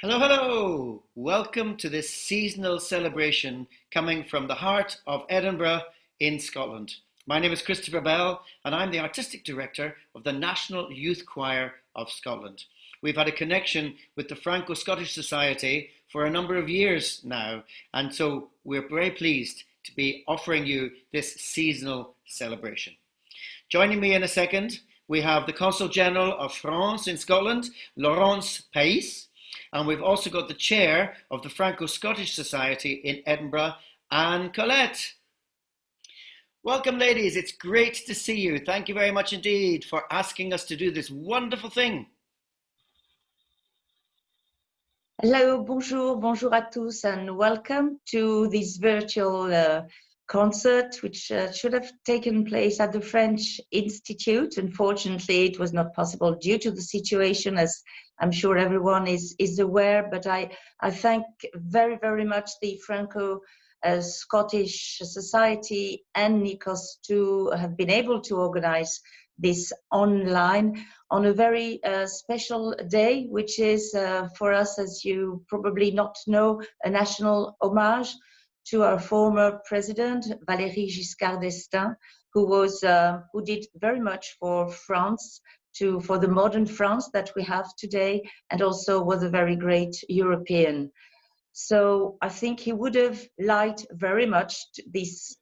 Hello, hello! Welcome to this seasonal celebration coming from the heart of Edinburgh in Scotland. My name is Christopher Bell and I'm the Artistic Director of the National Youth Choir of Scotland. We've had a connection with the Franco-Scottish Society for a number of years now, and so we're very pleased to be offering you this seasonal celebration. Joining me in a second, we have the Consul General of France in Scotland, Laurence Pais, and we've also got the chair of the Franco-Scottish Society in Edinburgh, Anne Collette. Welcome, ladies. It's great to see you. Thank you very much indeed for asking us to do this wonderful thing. Hello, bonjour à tous, and welcome to this virtual concert, which should have taken place at the French Institute. Unfortunately, it was not possible due to the situation, as I'm sure everyone is aware, but I thank very, very much the Franco-Scottish Society and NYCOS to have been able to organize this online on a very special day, which is for us, as you probably not know, a national homage to our former president, Valéry Giscard d'Estaing, who did very much for France, for the modern France that we have today, and also was a very great European. So I think he would have liked very much this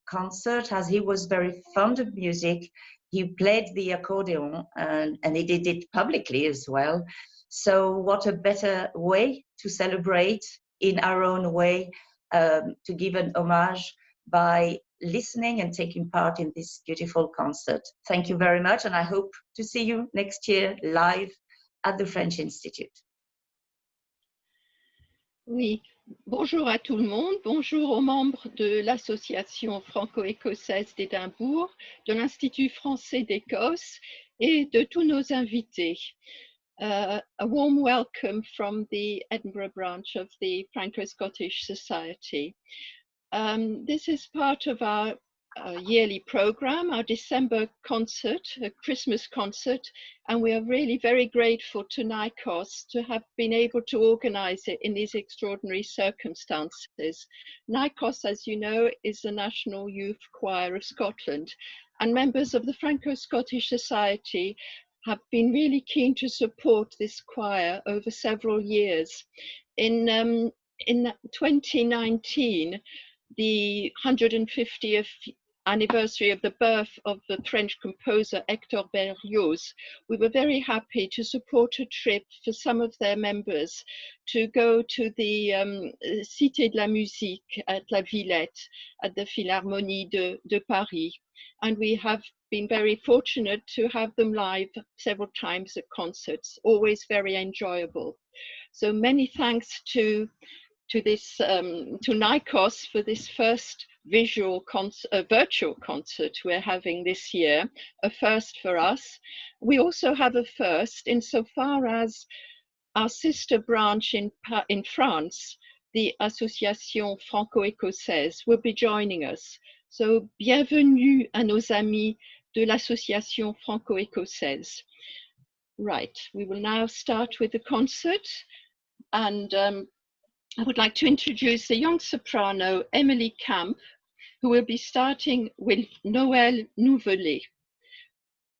concert, as he was very fond of music. He played the accordion and he did it publicly as well. So what a better way to celebrate in our own way, to give an homage by listening and taking part in this beautiful concert. Thank you very much, and I hope to see you next year live at the French Institute. Oui, bonjour à tout le monde, bonjour aux membres de l'association franco-écossaise d'Édimbourg, de l'Institut français d'Écosse et de tous nos invités. A warm welcome from the Edinburgh Branch of the Franco-Scottish Society. This is part of our yearly program, our December concert, a Christmas concert, and we are really very grateful to NYCOS to have been able to organize it in these extraordinary circumstances. NYCOS, as you know, is the National Youth Choir of Scotland, and members of the Franco-Scottish Society have been really keen to support this choir over several years. In 2019, the 150th anniversary of the birth of the French composer Hector Berlioz, we were very happy to support a trip for some of their members to go to the Cité de la Musique at La Villette, at the Philharmonie de Paris. And we have been very fortunate to have them live several times at concerts, always very enjoyable. So many thanks to NYCOS for this first virtual concert we're having this year, a first for us. We also have a first insofar as our sister branch in France, the Association Franco-Écossaise, will be joining us. So, bienvenue à nos amis de l'Association Franco-Écossaise. Right, we will now start with the concert, and I would like to introduce the young soprano, Emily Camp, who will be starting with Noël Nouvelet.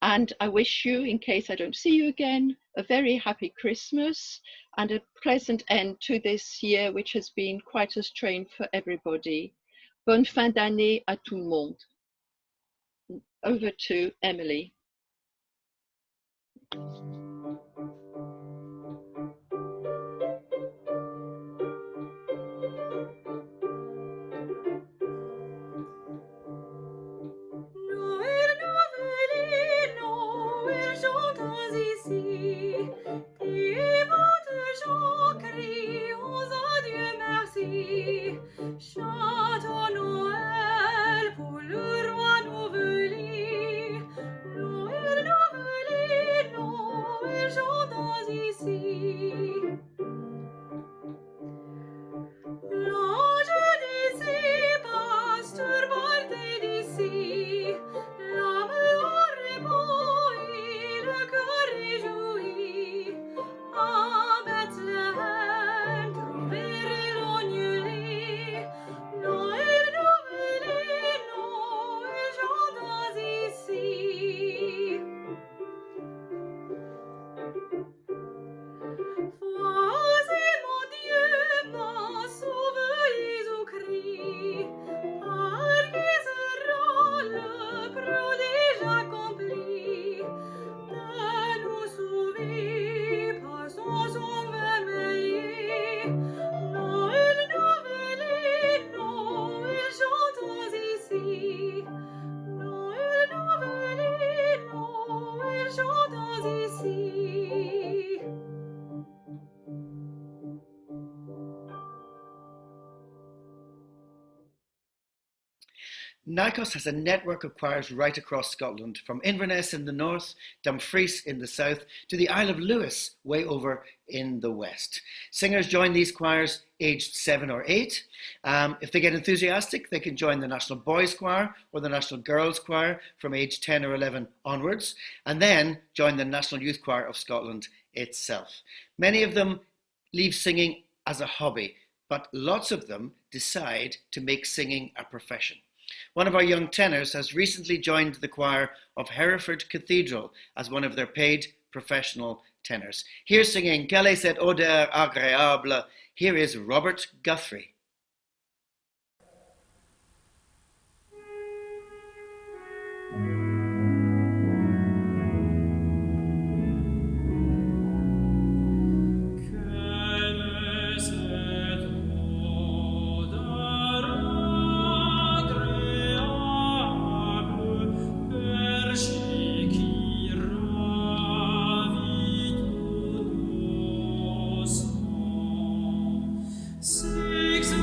And I wish you, in case I don't see you again, a very happy Christmas and a pleasant end to this year, which has been quite a strain for everybody. Bonne fin d'année à tout le monde. Over to Emily. Chantons Noël pour le roi Nouvelet. Noël, Nouvelet, Noël, chantons ici. L'ange d'ici passe turbanté d'ici. L'âme au repos et le cœur réjoui. À Bethléem. NYCOS has a network of choirs right across Scotland, from Inverness in the north, Dumfries in the south, to the Isle of Lewis, way over in the west. Singers join these choirs aged 7 or 8. If they get enthusiastic, they can join the National Boys Choir or the National Girls Choir from age 10 or 11 onwards, and then join the National Youth Choir of Scotland itself. Many of them leave singing as a hobby, but lots of them decide to make singing a profession. One of our young tenors has recently joined the choir of Hereford Cathedral as one of their paid professional tenors. Here singing Quelle est cette odeur agréable, here is Robert Guthrie. Six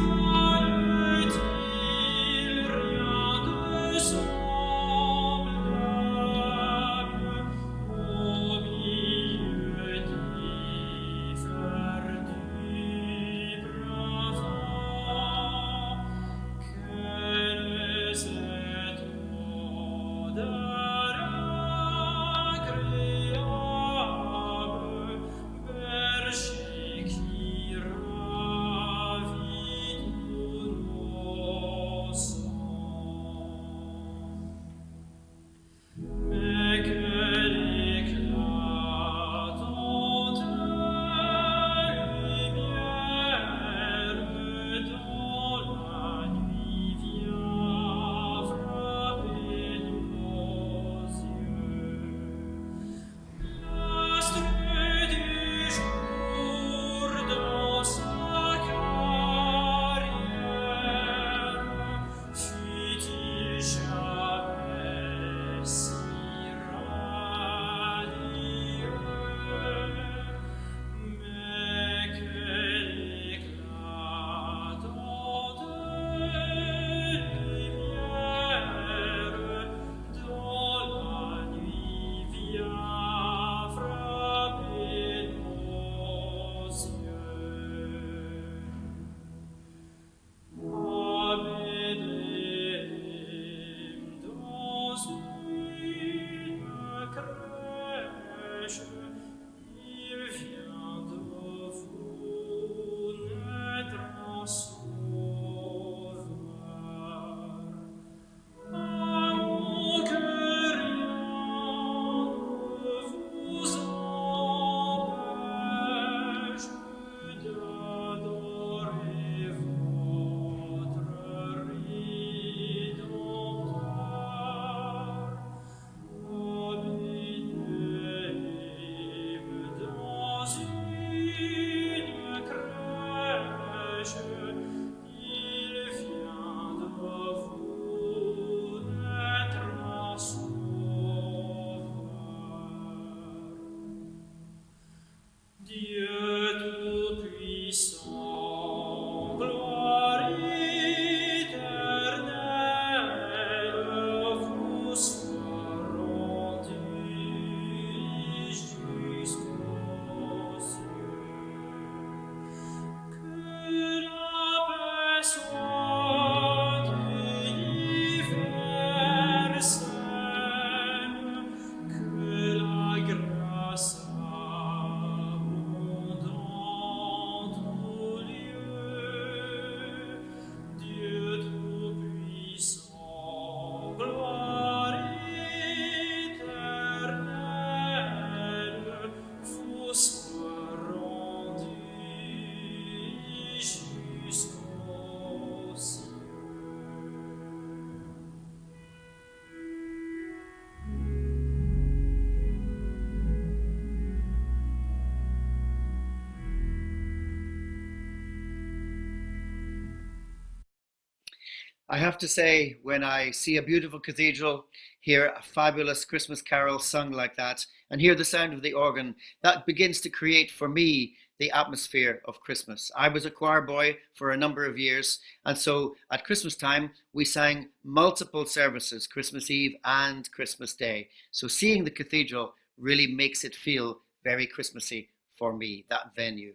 I have to say, when I see a beautiful cathedral, hear a fabulous Christmas carol sung like that, and hear the sound of the organ, that begins to create for me the atmosphere of Christmas. I was a choir boy for a number of years, and so at Christmas time, we sang multiple services, Christmas Eve and Christmas Day. So seeing the cathedral really makes it feel very Christmassy for me, that venue.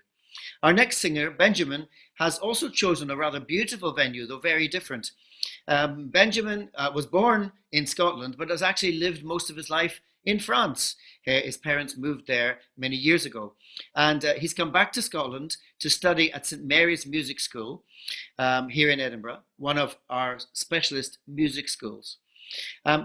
Our next singer, Benjamin, has also chosen a rather beautiful venue, though very different. Benjamin was born in Scotland, but has actually lived most of his life in France. His parents moved there many years ago. And he's come back to Scotland to study at St Mary's Music School here in Edinburgh, one of our specialist music schools.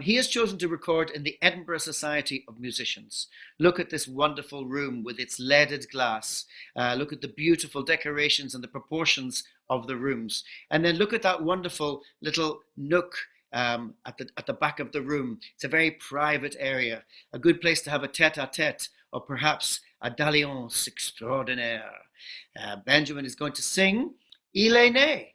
He has chosen to record in the Edinburgh Society of Musicians. Look at this wonderful room with its leaded glass. Look at the beautiful decorations and the proportions of the rooms. And then look at that wonderful little nook at the back of the room. It's a very private area, a good place to have a tête-à-tête or perhaps a dalliance extraordinaire. Benjamin is going to sing Il est né.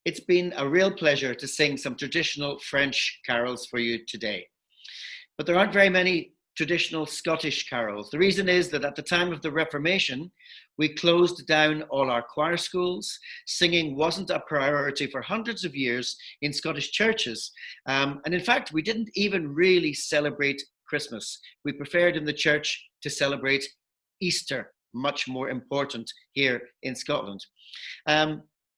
It's been a real pleasure to sing some traditional French carols for you today. But there aren't very many traditional Scottish carols. The reason is that at the time of the Reformation, we closed down all our choir schools. Singing wasn't a priority for hundreds of years in Scottish churches. And in fact, we didn't even really celebrate Christmas. We preferred in the church to celebrate Easter, much more important here in Scotland.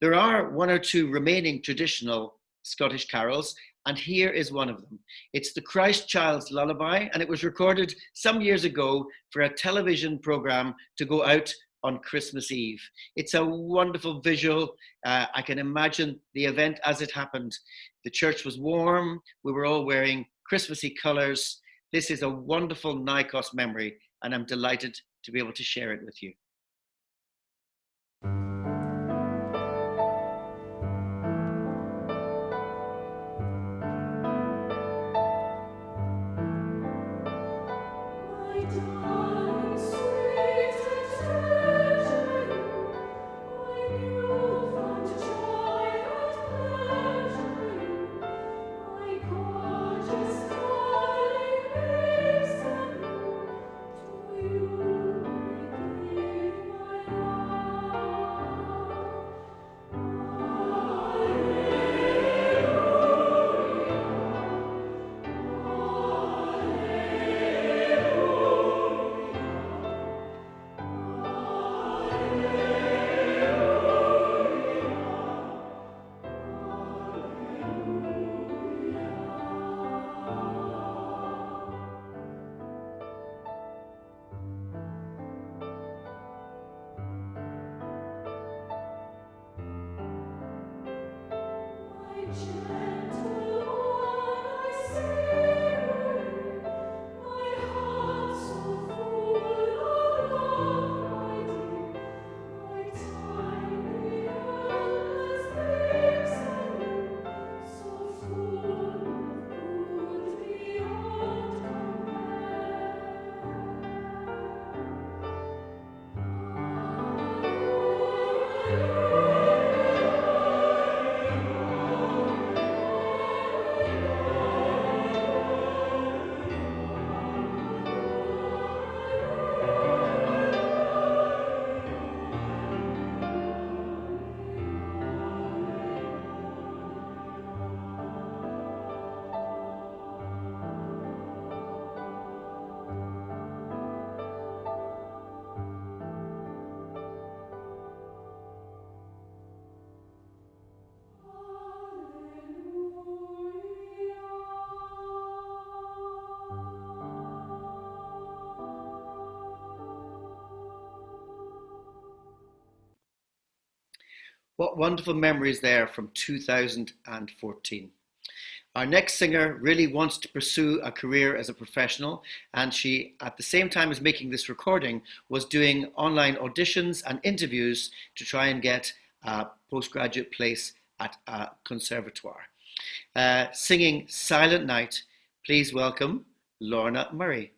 There are one or two remaining traditional Scottish carols, and here is one of them. It's the Christ Child's Lullaby, and it was recorded some years ago for a television program to go out on Christmas Eve. It's a wonderful visual. I can imagine the event as it happened. The church was warm. We were all wearing Christmassy colors. This is a wonderful NYCOS memory, and I'm delighted to be able to share it with you. You What wonderful memories there from 2014. Our next singer really wants to pursue a career as a professional, and she, at the same time as making this recording, was doing online auditions and interviews to try and get a postgraduate place at a conservatoire. Singing Silent Night, please welcome Lorna Murray.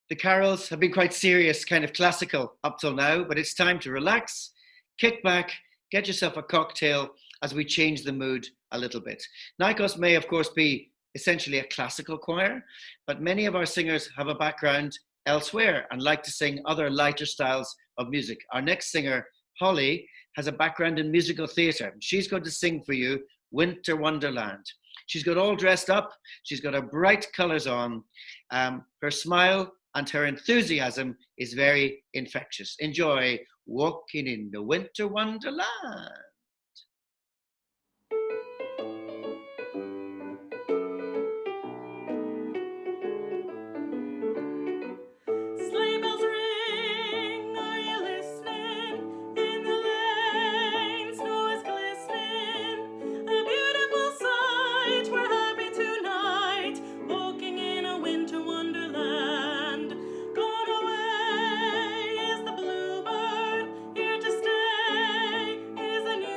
The carols have been quite serious, kind of classical up till now, but it's time to relax, kick back, get yourself a cocktail as we change the mood a little bit. NYCOS may, of course, be essentially a classical choir, but many of our singers have a background elsewhere and like to sing other lighter styles of music. Our next singer, Holly, has a background in musical theatre. She's going to sing for you Winter Wonderland. She's got all dressed up. She's got her bright colours on. Her smile and her enthusiasm is very infectious. Enjoy Walking in the Winter Wonderland. Sleigh bells ring, are you listening? In the lane, snow is glistening. A beautiful sight, we're happy tonight. Walking in a winter wonderland. Gone away is the bluebird, here to stay is a new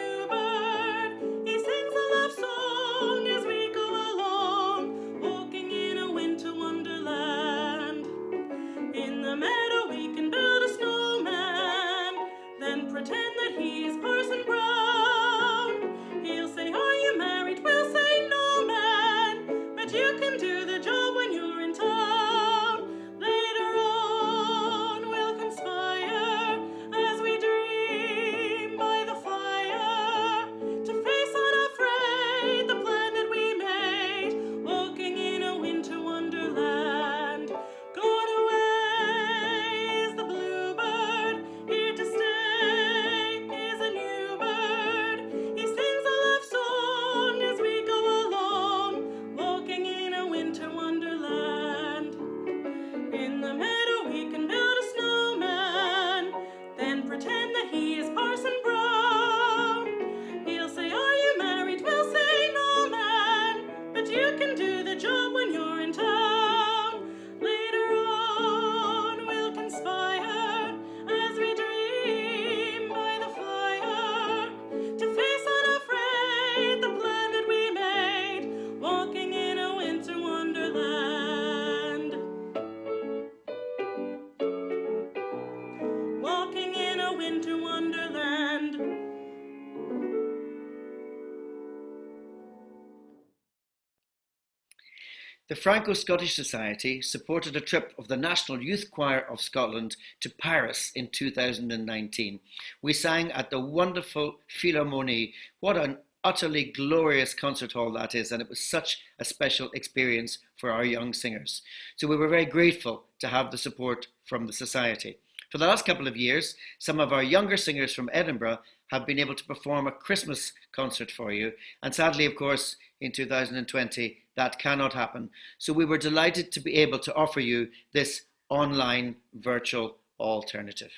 The Franco-Scottish Society supported a trip of the National Youth Choir of Scotland to Paris in 2019. We sang at the wonderful Philharmonie. What an utterly glorious concert hall that is, and it was such a special experience for our young singers. So we were very grateful to have the support from the Society. For the last couple of years, some of our younger singers from Edinburgh have been able to perform a Christmas concert for you, and sadly, of course, in 2020, that cannot happen. So we were delighted to be able to offer you this online virtual alternative.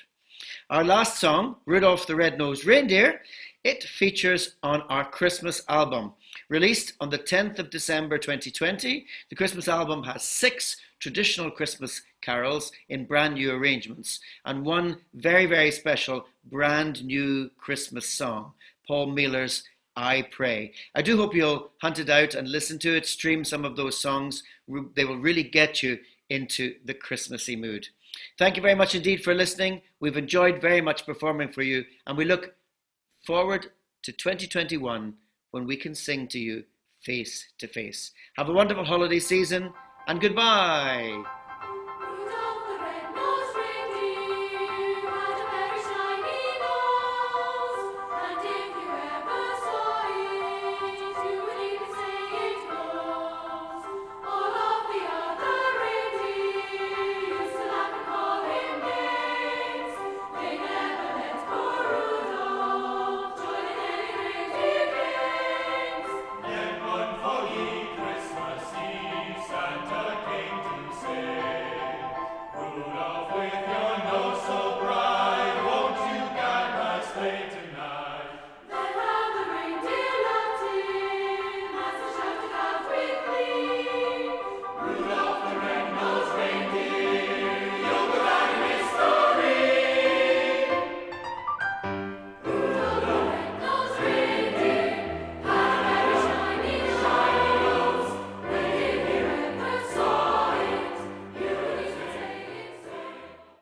Our last song, Rudolph the Red-Nosed Reindeer, it features on our Christmas album. Released on the 10th of December 2020, the Christmas album has 6 traditional Christmas carols in brand new arrangements and one very, very special brand new Christmas song, Paul Mealer's I Pray. I do hope you'll hunt it out and listen to it, stream some of those songs. They will really get you into the Christmassy mood. Thank you very much indeed for listening. We've enjoyed very much performing for you, and we look forward to 2021 when we can sing to you face to face. Have a wonderful holiday season, and goodbye.